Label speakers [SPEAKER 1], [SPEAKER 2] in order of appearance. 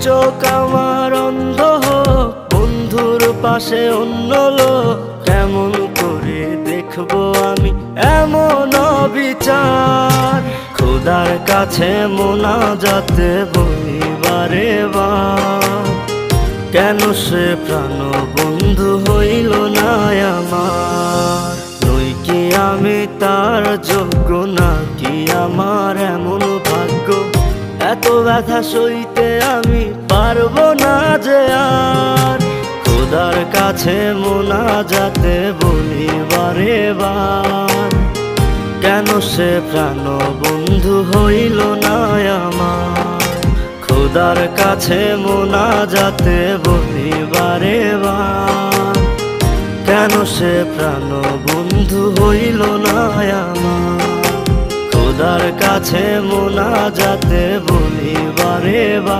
[SPEAKER 1] চোখ আমার অন্ধ হোক, বন্ধুর পাশে অন্য লোক, কেমন করে দেখবো আমি এমন অবিচার। খোদার কাছে মোনাজাতে বলি বারে বার, কেন সে প্রাণ বন্ধু হইল না আমার। নই কি আমি তার যোগ্য, নাকি আমার এমন ভাগ্য, এত ব্যথা সইতে আমি পারবো না যে আর। খোদার কাছে মোনাজাতে বলি বারে বার, কেন সে প্রাণ বন্ধু হইল না আমার। খোদার কাছে মোনাজাতে বলি বারে বার, কেন সে প্রাণ বন্ধু হইল না আমার। খোদার কাছে মোনাজাতে বলি বারে বার।